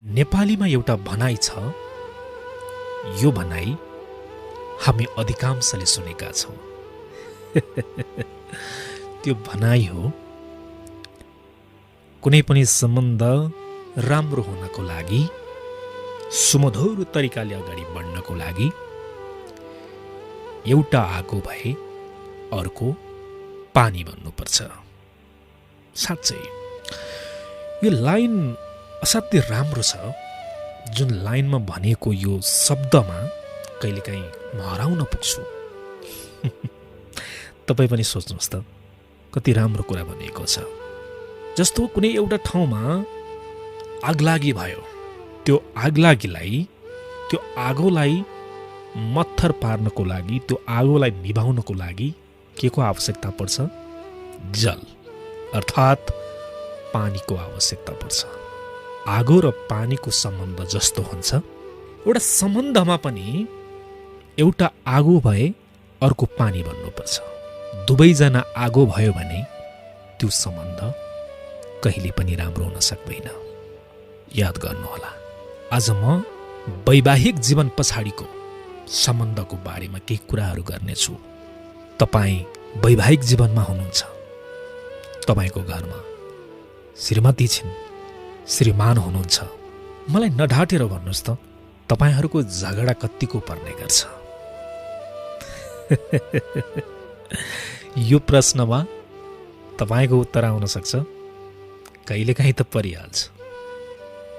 नेपालीमा एउटा भनाइ छ, यो भनाइ हामी अधिकांशले सुनेका छौँ। त्यो भनाइ हो, कुनै पनि सम्बन्ध राम्रो हुनको लागि, सुमधुर तरिकाले अगाडि बढ्नको लागि एउटा आगो भए अर्को पानी बन्नुपर्छ। साँच्चै यो लाइन असाध्यै राम्रो छ। जुन लाइनमा भनेको यो शब्दमा कहिलेकाहीँ म हराउन पुग्छु। तपाईँ पनि सोच्नुहोस् त, कति राम्रो कुरा भनिएको छ। जस्तो कुनै एउटा ठाउँमा आगलागी भयो, त्यो आगलागीलाई, त्यो आगोलाई मत्थर पार्नको लागि, त्यो आगोलाई निभाउनको लागि के को आवश्यकता पर्छ? जल अर्थात् पानीको आवश्यकता पर्छ। आगो र पानीको सम्बन्ध जस्तो हुन्छ, एउटा सम्बन्धमा पनि एउटा आगो भए अर्को पानी बन्नुपर्छ। दुवैजना आगो भयो भने त्यो सम्बन्ध कहिले पनि राम्रो हुन सक्दैन। याद गर्नुहोला, आज म वैवाहिक जीवन पछाडिको सम्बन्धको बारेमा केही कुराहरू गर्नेछु। तपाईँ वैवाहिक जीवनमा हुनुहुन्छ, तपाईँको घरमा श्रीमती छिन्, श्रीमान हुनुहुन्छ। मलाई नढाँटेर भन्नुहोस् त, तपाईँहरूको झगडा कत्तिको पर्ने गर्छ? यो प्रश्नमा तपाईँको उत्तर आउन सक्छ, कहिलेकाहीँ त परिहाल्छ।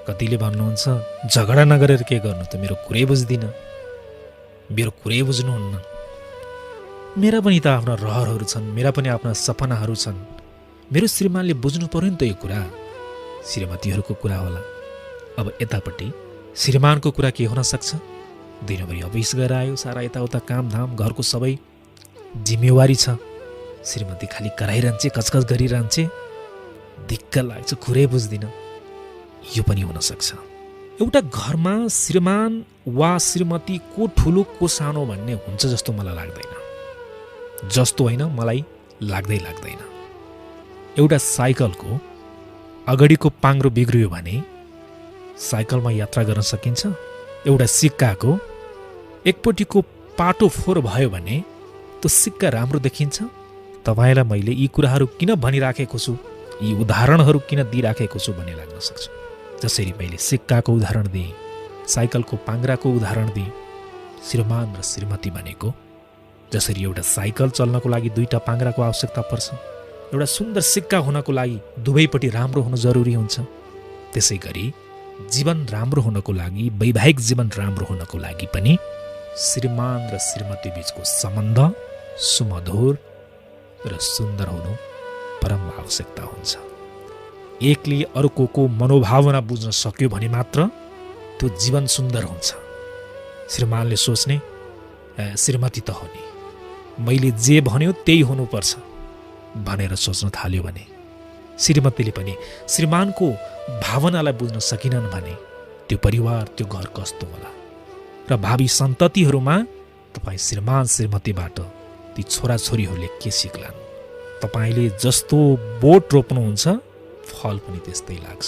कतिले भन्नुहुन्छ, झगडा नगरेर के गर्नु त, मेरो कुरै बुझ्दिन, मेरो कुरै बुझ्नुहुन्न। मेरा पनि त आफ्ना रहरहरू छन्, मेरा पनि आफ्ना सपनाहरू छन्। मेरो श्रीमानले बुझ्नु पर्यो नि त यो कुरा। श्रीमतीहरूको कुरा होला। अब यतापट्टि श्रीमानको कुरा के हुन सक्छ? दिनभरि अफिस गएर आयो, सारा यताउता कामधाम, घरको सबै जिम्मेवारी छ। श्रीमती खालि कराइरहन्छे, कचकच गरिरहन्छे, दिक्क लाग्छ, कुरै बुझ्दिन। यो पनि हुन सक्छ। एउटा घरमा श्रीमान वा श्रीमती को ठुलो को सानो भन्ने हुन्छ जस्तो मलाई लाग्दैन। जस्तो होइन, मलाई लाग्दैन। एउटा साइकलको अगाडिको पाङ्रो बिग्रियो भने साइकलमा यात्रा गर्न सकिन्छ? एउटा सिक्काको एकपट्टिको पाटो फोहोर भयो भने त्यो सिक्का राम्रो देखिन्छ? तपाईँलाई मैले यी कुराहरू किन भनिराखेको छु, यी उदाहरणहरू किन दिइराखेको छु भन्ने लाग्न सक्छ। जसरी मैले सिक्काको उदाहरण दिएँ, साइकलको पाङ्राको उदाहरण दिएँ, श्रीमान र श्रीमती भनेको जसरी एउटा साइकल चल्नको लागि दुईटा पाङ्राको आवश्यकता पर्छ, एउटा सुन्दर सिक्का हुनको लागि दुवैपट्टि राम्रो हुनु जरुरी हुन्छ। त्यसै गरी जीवन राम्रो हुनको लागि, वैवाहिक जीवन राम्रो हुनको लागि पनि श्रीमान र श्रीमती बीचको सम्बन्ध सुमधुर र सुन्दर हुनु परम आवश्यकता हुन्छ। एकले अर्कोको मनोभावना बुझ्न सक्यो भने मात्र त्यो जीवन सुन्दर हुन्छ। श्रीमानले सोच्ने, श्रीमती त हो नि, मैले जे भन्यो त्यही हुनुपर्छ भनेर सोच्न थाल्यो भने, श्रीमतीले पनि श्रीमानको भावनालाई बुझ्न सकिनन् भने त्यो परिवार, त्यो घर कस्तो होला? र भावी सन्ततिहरूमा तपाईँ श्रीमान श्रीमतीबाट ती छोराछोरीहरूले के सिक्लान्? तपाईँले जस्तो बोट रोप्नुहुन्छ, फल पनि त्यस्तै लाग्छ।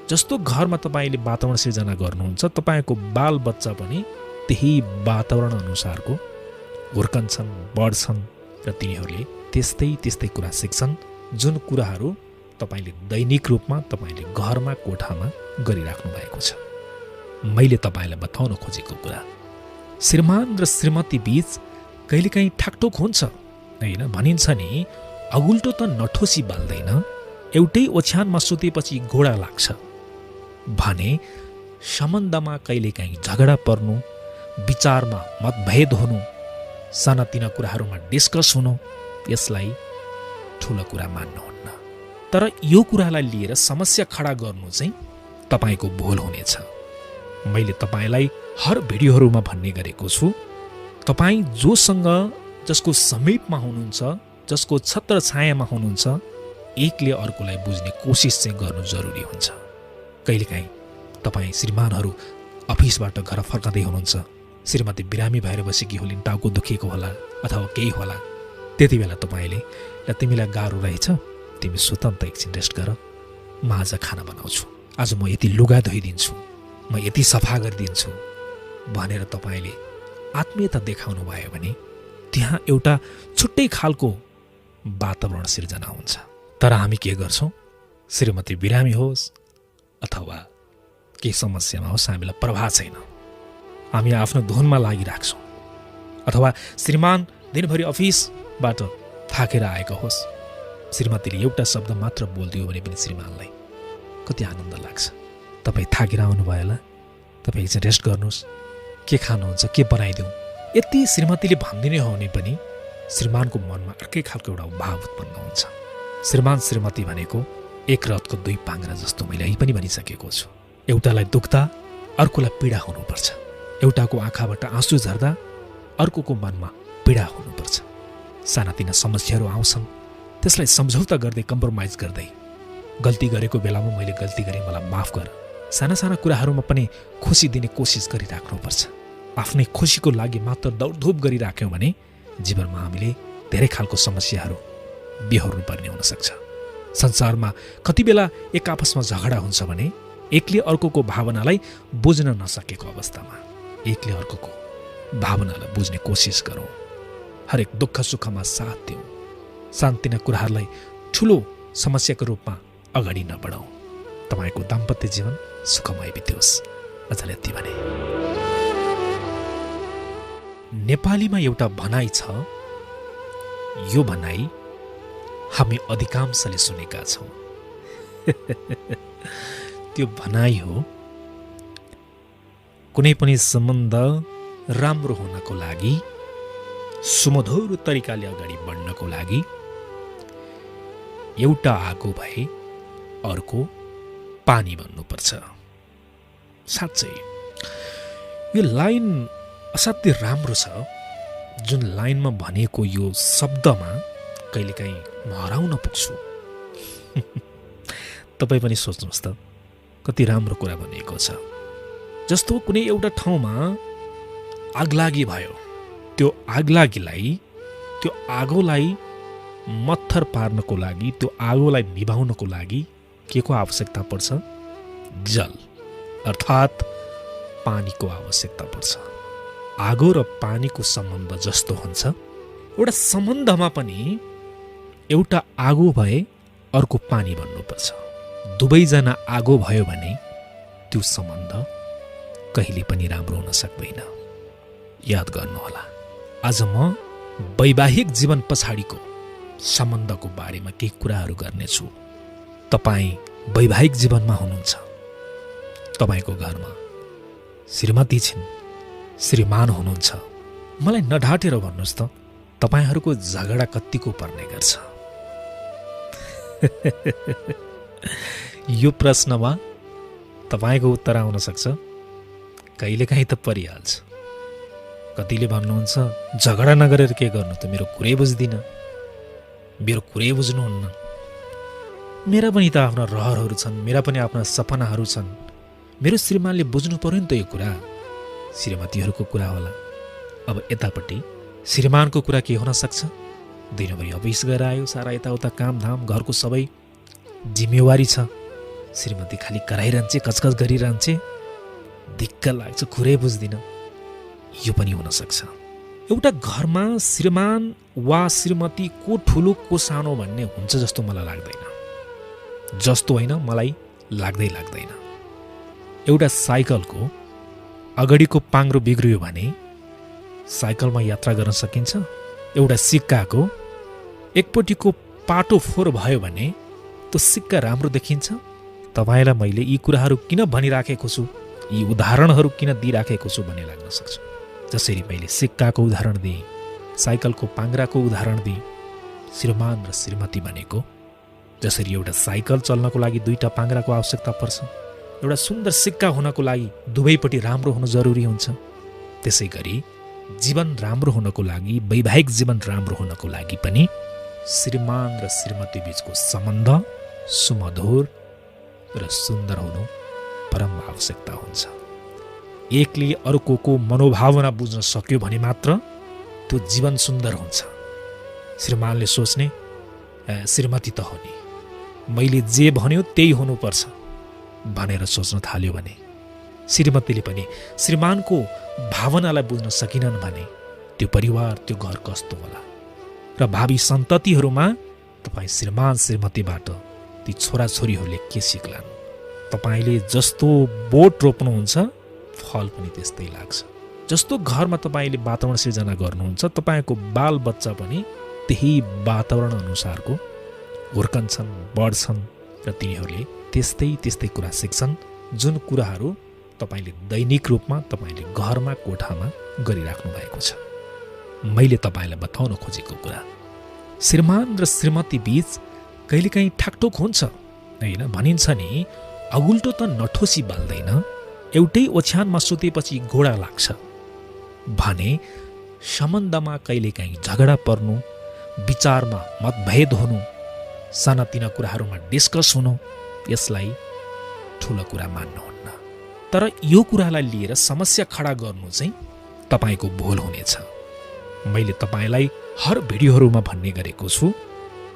जस्तो घरमा तपाईँले वातावरण सिर्जना गर्नुहुन्छ, तपाईँको बाल बच्चा पनि त्यही वातावरण अनुसारको हुर्कन्छन्, बढ्छन् र तिनीहरूले त्यस्तै कुरा सिक्छन्, जुन कुराहरू तपाईँले दैनिक रूपमा तपाईँले घरमा, कोठामा गरिराख्नु भएको छ। मैले तपाईँलाई बताउन खोजेको कुरा, श्रीमान र श्रीमती बीच कहिलेकाहीँ ठाकठोक हुन्छ होइन? भनिन्छ नि, अगुल्टो त नठोसी बाल्दैन, एउटै ओछ्यानमा सुतेपछि घोडा लाग्छ भने सम्बन्धमा कहिलेकाहीँ झगडा पर्नु, विचारमा मतभेद हुनु, सानातिना कुराहरूमा डिस्कस हुनु, यसलाई ठुलो कुरा मान्नुहुन्न। तर यो कुरालाई लिएर समस्या खडा गर्नु चाहिँ तपाईँको भुल हुनेछ। मैले तपाईँलाई हर भिडियोहरूमा भन्ने गरेको छु, तपाईँ जोसँग, जसको समीपमा हुनुहुन्छ, जसको छत्र छायामा हुनुहुन्छ, एकले अर्कोलाई बुझ्ने कोसिस चाहिँ गर्नु जरुरी हुन्छ। कहिलेकाहीँ तपाईँ श्रीमानहरू अफिसबाट घर फर्कँदै हुनुहुन्छ, श्रीमती बिरामी भएर बसेकी होलिन्, टाउको दुखेको होला अथवा केही होला, त्यति बेला तपाईँले, ल तिमीलाई गाह्रो रहेछ, तिमी सुत नि त, एकछिन रेस्ट गर, म आज खाना बनाउँछु, आज म यति लुगा धोइदिन्छु म यति सफा गरिदिन्छु भनेर तपाईँले आत्मीयता देखाउनु भयो भने त्यहाँ एउटा छुट्टै खालको वातावरण सिर्जना हुन्छ। तर हामी के गर्छौँ, श्रीमती बिरामी होस् अथवा केही समस्यामा होस्, हामीलाई प्रभाव छैन, हामी आफ्नो धुनमा लागिराख्छौँ। अथवा श्रीमान दिनभरि अफिसबाट थाकेर आएको होस्, श्रीमतीले एउटा शब्द मात्र बोलिदियो भने पनि श्रीमानलाई कति आनन्द लाग्छ। तपाईँ थाकेर आउनुभयो होला, तपाईँ एकछिन रेस्ट गर्नुहोस्, के खानुहुन्छ, के बनाइदिउँ, यति श्रीमतीले भनिदिने हो भने पनि श्रीमानको मनमा अर्कै खालको एउटा भाव उत्पन्न हुन्छ। श्रीमान श्रीमती भनेको एक रथको दुई पाङ्ग्रा जस्तो मैले यही पनि भनिसकेको छु। एउटालाई दुख्दा अर्कोलाई पीडा हुनुपर्छ, एउटाको आँखाबाट आँसु झर्दा अर्कोको मनमा पीडा हुनुपर्छ। सानातिना समस्याहरू आउँछन्, त्यसलाई सम्झौता गर्दै, कम्प्रोमाइज गर्दै, गल्ती गरेको बेलामा मैले गल्ती गरेँ, मलाई माफ गर, साना साना कुराहरूमा पनि खुसी दिने कोसिस गरिराख्नुपर्छ। आफ्नै खुसीको लागि मात्र दौडधुप गरिराख्यौँ भने जीवनमा हामीले धेरै खालको समस्याहरू बिहोर्नु पर्ने हुनसक्छ। संसारमा कति बेला एक आपसमा झगडा हुन्छ भने एकले अर्कोको भावनालाई बुझ्न नसकेको अवस्थामा एकले अर्कोको भावनालाई बुझ्ने कोसिस गरौँ। हरेक दुःख सुखमा साथ दिउँ, सानतिना कुराहरूलाई ठुलो समस्याको रूपमा अगाडि नबढाउँ। तपाईँको दाम्पत्य जीवन सुखमय बित्योस्। अझले यति भने नेपालीमा एउटा भनाइ छ, यो भनाइ हामी अधिकांशले सुनेका छौँ। त्यो भनाइ हो, कुनै पनि सम्बन्ध राम्रो हुनको लागि, सुमधुर तरिकाले अगाडि बढ्नको लागि एउटा आगो भए अर्को पानी बन्नुपर्छ। साँच्चै यो लाइन असाध्यै राम्रो छ। जुन लाइनमा भनेको यो शब्दमा कहिलेकाहीँ म हराउन पुग्छु। तपाईँ पनि सोच्नुहोस् त, कति राम्रो कुरा भनिएको छ। जस्तो कुनै एउटा ठाउँमा आगलागी भयो, त्यो आगोलाई मत्थर पार्नको लागि, त्यो आगोलाई निभाउनको लागि के को आवश्यकता पर्छ? जल अर्थात् पानीको आवश्यकता पर्छ। आगो र पानीको सम्बन्ध जस्तो हुन्छ, एउटा सम्बन्धमा पनि एउटा आगो भए अर्को पानी बन्नुपर्छ। दुवैजना आगो भयो भने त्यो सम्बन्ध कहिले पनि राम्रो हुन सक्दैन। याद गर्नुहोला, आज म वैवाहिक जीवन पछाडिको सम्बन्धको बारेमा केही कुराहरू गर्नेछु। तपाईँ वैवाहिक जीवनमा हुनुहुन्छ, तपाईँको घरमा श्रीमती छिन्, श्रीमान हुनुहुन्छ, मलाई नढाँटेर भन्नुहोस् त, तपाईँहरूको झगडा कत्तिको पर्ने गर्छ? यो प्रश्नमा तपाईँको उत्तर आउन सक्छ, कहिलेकाहीँ त परिहाल्छ। कतिले भन्नुहुन्छ, झगडा नगरेर के गर्नु त, मेरो कुरै बुझ्दिन, मेरो कुरै बुझ्नुहुन्न। मेरा पनि त आफ्ना रहरहरू छन्, मेरा पनि आफ्ना सपनाहरू छन्, मेरो श्रीमानले बुझ्नु पर्यो नि त यो कुरा। श्रीमतीहरूको कुरा होला। अब यतापट्टि श्रीमानको कुरा के हुन सक्छ? दिनभरि अफिस गएर आयो, सारा यताउता कामधाम, घरको सबै जिम्मेवारी छ, श्रीमती खालि कराइरहन्छे, कचकच गरिरहन्छे, दिक्क लाग्छ, कुरै बुझ्दिन। यो पनि हुन सक्छ। एउटा घरमा श्रीमान वा श्रीमती को ठुलो को सानो भन्ने हुन्छ जस्तो मलाई लाग्दैन। जस्तो होइन, मलाई लाग्दैन। एउटा साइकलको अगाडिको पाङ्रो बिग्रियो भने साइकलमा यात्रा गर्न सकिन्छ? एउटा सिक्काको एकपट्टिको पाटो फोहोर भयो भने त्यो सिक्का राम्रो देखिन्छ? तपाईँलाई मैले यी कुराहरू किन भनिराखेको छु, यी उदाहरणहरू किन दिइराखेको छु भन्ने लाग्न सक्छ। जसरी मैले सिक्काको उदाहरण दिएँ, साइकलको पाङ्ग्राको उदाहरण दिएँ, श्रीमान र श्रीमती भनेको जसरी एउटा साइकल चल्नको लागि दुईटा पाङ्ग्राको आवश्यकता पर्छ, एउटा सुन्दर सिक्का हुनको लागि दुवैपट्टि राम्रो हुनु जरुरी हुन्छ। त्यसै गरी जीवन राम्रो हुनको लागि, वैवाहिक जीवन राम्रो हुनको लागि पनि श्रीमान र श्रीमती बीचको सम्बन्ध सुमधुर र सुन्दर हुनु परम आवश्यकता हुन्छ। एकले अर्कोको मनोभावना बुझ्न सक्यो भने मात्र त्यो जीवन सुन्दर हुन्छ। श्रीमानले सोच्ने, श्रीमती त हो नि, मैले जे भन्यो त्यही हुनुपर्छ भनेर सोच्न थाल्यो भने श्रीमतीले पनि श्रीमानको भावनालाई बुझ्न सकिनन् भने त्यो परिवार, त्यो घर कस्तो होला? र भावी सन्ततिहरूमा तपाईँ श्रीमान श्रीमतीबाट ती छोराछोरीहरूले के सिक्लान्? तपाईँले जस्तो बोट रोप्नुहुन्छ फल पनि त्यस्तै लाग्छ। जस्तो घरमा तपाईँले वातावरण सिर्जना गर्नुहुन्छ, तपाईँको बाल बच्चा पनि त्यही वातावरण अनुसारको हुर्कन्छन्, बढ्छन् र तिनीहरूले त्यस्तै कुरा सिक्छन्, जुन कुराहरू तपाईँले दैनिक रूपमा तपाईँले घरमा, कोठामा गरिराख्नु भएको छ। मैले तपाईँलाई बताउन खोजेको कुरा, श्रीमान र श्रीमती बीच कहिलेकाहीँ ठाकठोक हुन्छ होइन? भनिन्छ नि, अगुल्टो त नठोसी बाल्दैन, एउटै ओछ्यानमा सुतेपछि घोडा लाग्छ भने सम्बन्धमा कहिलेकाहीँ झगडा पर्नु, विचारमा मतभेद हुनु, सानातिना कुराहरूमा डिस्कस हुनु, यसलाई ठुलो कुरा मान्नुहुन्न। तर यो कुरालाई लिएर समस्या खडा गर्नु चाहिँ तपाईँको भुल हुनेछ। मैले तपाईँलाई हर भिडियोहरूमा भन्ने गरेको छु,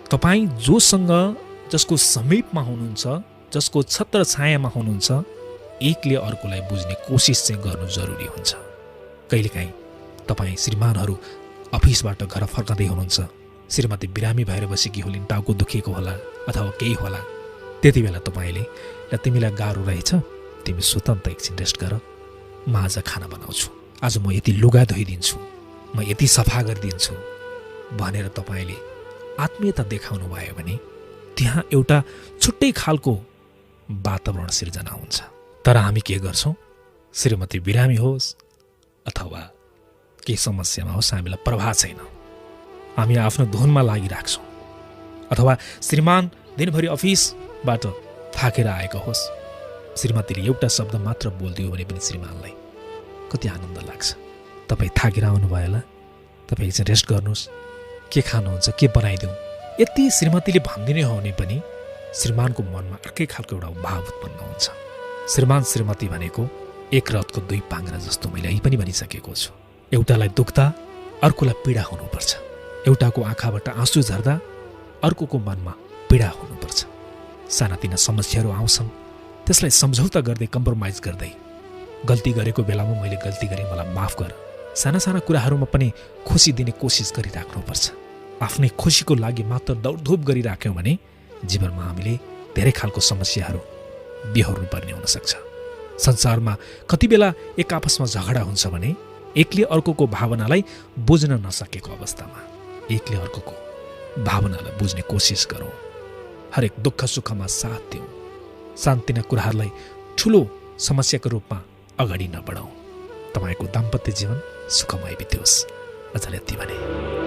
तपाईँ जोसँग, जसको समीपमा हुनुहुन्छ, जसको छत्र छायामा हुनुहुन्छ, एकले अर्कोलाई बुझ्ने कोसिस चाहिँ गर्नु जरुरी हुन्छ। कहिलेकाहीँ तपाईँ श्रीमानहरू अफिसबाट घर फर्कँदै हुनुहुन्छ, श्रीमती बिरामी भएर बसेकी होलिन्, टाउको दुखेको होला अथवा केही होला, त्यति बेला तपाईँले, ल तिमीलाई गाह्रो रहेछ, तिमी सुत न त, एकछिन रेस्ट गर, म आज खाना बनाउँछु, आज म यति लुगा धोइदिन्छु, म यति सफा गरिदिन्छु भनेर तपाईँले आत्मीयता देखाउनु भयो भने त्यहाँ एउटा छुट्टै खालको वातावरण सिर्जना हुन्छ। तर हामी के गर्छौँ? श्रीमती बिरामी होस् अथवा केही समस्यामा होस्, हामीलाई प्रभाव छैन, हामी आफ्नो धुनमा लागिराख्छौँ। अथवा श्रीमान दिनभरि अफिसबाट थाकेर आएको होस्, श्रीमतीले एउटा शब्द मात्र बोलिदियो भने पनि श्रीमानलाई कति आनन्द लाग्छ। तपाईँ थाकेर आउनुभयो होला, तपाईँ एकछिन रेस्ट गर्नुहोस्, के खानुहुन्छ, के बनाइदिउँ, यति श्रीमतीले भनिदिने हो भने पनि श्रीमानको मनमा अर्कै खालको एउटा भाव उत्पन्न हुन्छ। श्रीमान श्रीमती भनेको एक रथको दुई पाङ्ग्रा जस्तो मैले यही पनि भनिसकेको छु। एउटालाई दुख्दा अर्कोलाई पीडा हुनुपर्छ, एउटाको आँखाबाट आँसु झर्दा अर्कोको मनमा पीडा हुनुपर्छ। सानातिना समस्याहरू आउँछन्, त्यसलाई सम्झौता गर्दै, कम्प्रोमाइज गर्दै, गल्ती गरेको बेलामा मैले गल्ती गरेँ, मलाई माफ गर, साना साना कुराहरूमा पनि खुसी दिने कोसिस गरिराख्नुपर्छ। आफ्नै खुसीको लागि मात्र दौडधुप गरिराख्यौँ भने जीवनमा हामीले धेरै खालको समस्याहरू बिहोर्नु पर्ने हुनसक्छ। संसारमा कति बेला एक आपसमा झगडा हुन्छ भने एकले अर्कोको भावनालाई बुझ्न नसकेको अवस्थामा एकले अर्कोको भावनालाई बुझ्ने कोसिस गरौँ, हरेक दुःख सुखमा साथ दिउँ, सानतिना कुराहरूलाई ठुलो समस्याको रूपमा अगाडि नबढाउँ। तपाईँको दाम्पत्य जीवन सुखमय बित्योस्। अझ यति भने